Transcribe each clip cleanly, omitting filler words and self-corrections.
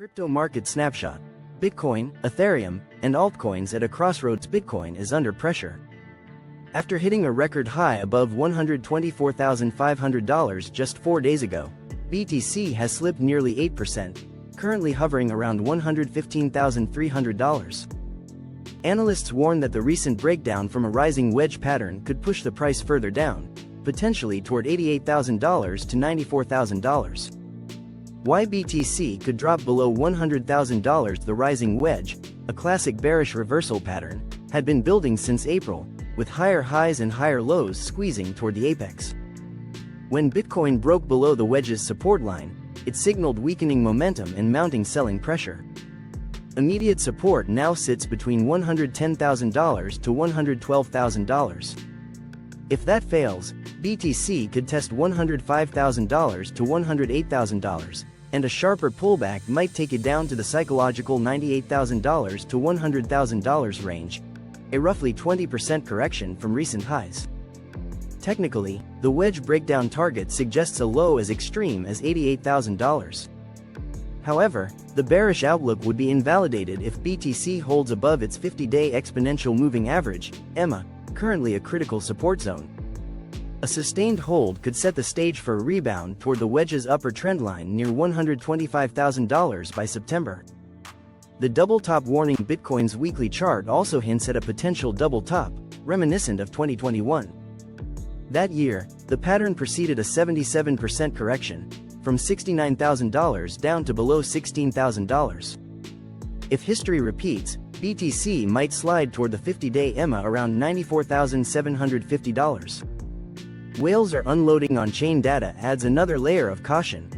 Crypto market snapshot. Bitcoin, Ethereum, and altcoins at a crossroads. Bitcoin is under pressure. After hitting a record high above $124,500 just 4 days ago, BTC has slipped nearly 8%, currently hovering around $115,300. Analysts warn that the recent breakdown from a rising wedge pattern could push the price further down, potentially toward $88,000 to $94,000. Why BTC could drop below $100,000? The rising wedge, a classic bearish reversal pattern, had been building since April, with higher highs and higher lows squeezing toward the apex. When Bitcoin broke below the wedge's support line, it signaled weakening momentum and mounting selling pressure. Immediate support now sits between $110,000 to $112,000. If that fails, BTC could test $105,000 to $108,000, and a sharper pullback might take it down to the psychological $98,000 to $100,000 range, a roughly 20% correction from recent highs. Technically, the wedge breakdown target suggests a low as extreme as $88,000. However, the bearish outlook would be invalidated if BTC holds above its 50-day exponential moving average, EMA, currently a critical support zone. A sustained hold could set the stage for a rebound toward the wedge's upper trendline near $125,000 by September. The double top warning. Bitcoin's weekly chart also hints at a potential double top, reminiscent of 2021. That year, the pattern preceded a 77% correction, from $69,000 down to below $16,000. If history repeats, BTC might slide toward the 50-day EMA around $94,750. Whales are unloading on-chain. Data adds another layer of caution.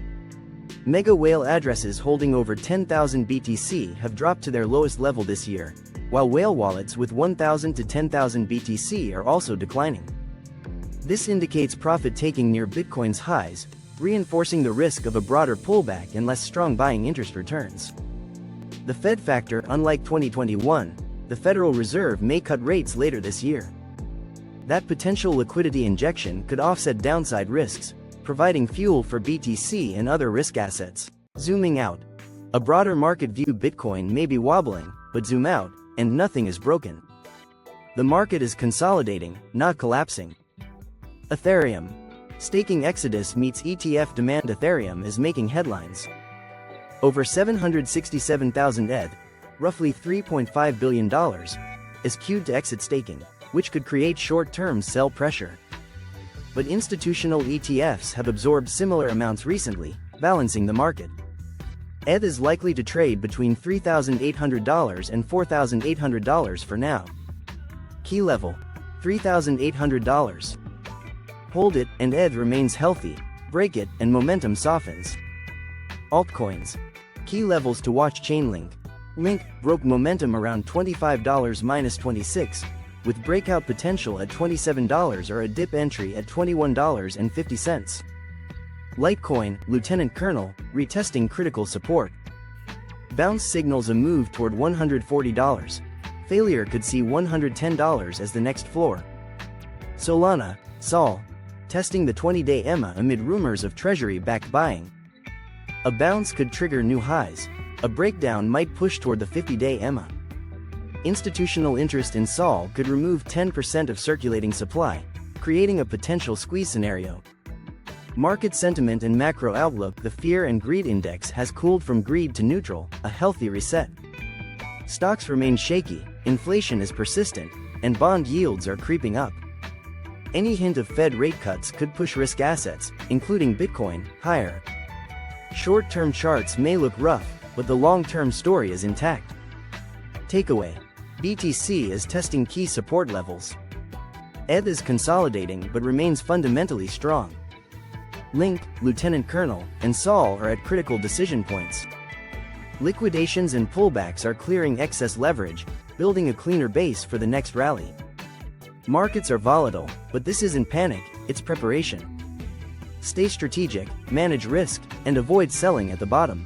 Mega whale addresses holding over 10,000 BTC have dropped to their lowest level this year, while whale wallets with 1,000 to 10,000 BTC are also declining. This indicates profit-taking near Bitcoin's highs, reinforcing the risk of a broader pullback unless strong buying interest returns. The Fed factor. Unlike 2021, the Federal Reserve may cut rates later this year. That potential liquidity injection could offset downside risks, providing fuel for BTC and other risk assets. Zooming out. A broader market view. Bitcoin may be wobbling, but zoom out, and nothing is broken. The market is consolidating, not collapsing. Ethereum. Staking exodus meets ETF demand. Ethereum is making headlines. Over 767,000 ETH, roughly $3.5 billion, is queued to exit staking, which could create short-term sell pressure. But institutional ETFs have absorbed similar amounts recently, balancing the market. ETH is likely to trade between $3,800 and $4,800 for now. Key level: $3,800. Hold it, and ETH remains healthy. Break it, and momentum softens. Altcoins. Key levels to watch: Chainlink. Link broke momentum around $25-26, with breakout potential at $27 or a dip entry at $21.50. Litecoin, Lieutenant Colonel, retesting critical support. Bounce signals a move toward $140. Failure could see $110 as the next floor. Solana, Sol, testing the 20-day EMA amid rumors of treasury-backed buying. A bounce could trigger new highs. A breakdown might push toward the 50-day EMA. Institutional interest in Sol could remove 10% of circulating supply, creating a potential squeeze scenario. Market sentiment and macro outlook. The Fear and Greed Index has cooled from greed to neutral, a healthy reset. Stocks remain shaky, inflation is persistent, and bond yields are creeping up. Any hint of Fed rate cuts could push risk assets, including Bitcoin, higher. Short-term charts may look rough, but the long-term story is intact. Takeaway: BTC is testing key support levels. ETH is consolidating but remains fundamentally strong. Link, Lieutenant Colonel, and Sol are at critical decision points. Liquidations and pullbacks are clearing excess leverage, building a cleaner base for the next rally. Markets are volatile, but this isn't panic, it's preparation. Stay strategic, manage risk, and avoid selling at the bottom.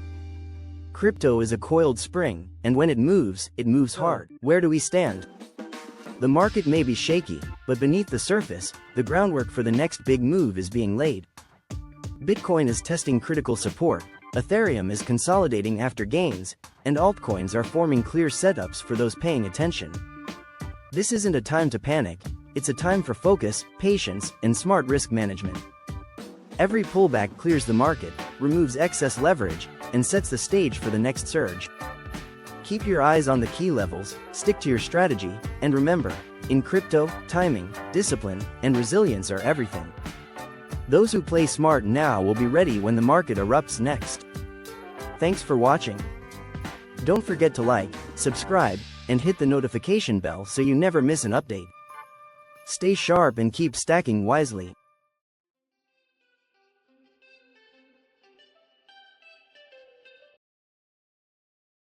Crypto is a coiled spring, and when it moves hard. Where do we stand? The market may be shaky, but beneath the surface, the groundwork for the next big move is being laid. Bitcoin is testing critical support, Ethereum is consolidating after gains, and altcoins are forming clear setups for those paying attention. This isn't a time to panic, it's a time for focus, patience, and smart risk management. Every pullback clears the market, removes excess leverage, and sets the stage for the next surge. Keep your eyes on the key levels, stick to your strategy, and remember, in crypto, timing, discipline, and resilience are everything. Those who play smart now will be ready when the market erupts next. Thanks for watching. Don't forget to like, subscribe, and hit the notification bell so you never miss an update. Stay sharp and keep stacking wisely.